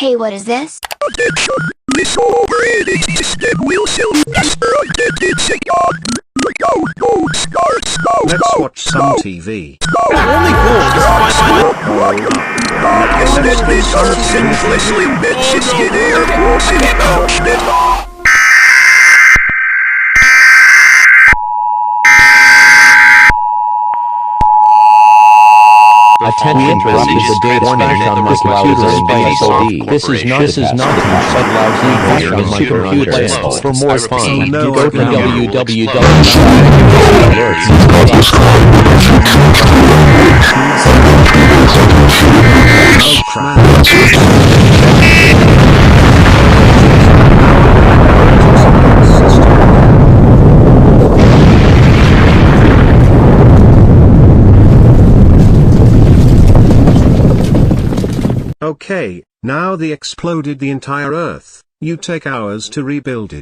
Hey, what is this? Let's watch some TV. Attention, this is the data warning on my computer and BSOD. This is not on my computer. For more fun, go to www. Okay, now they exploded the entire Earth. You take hours to rebuild it.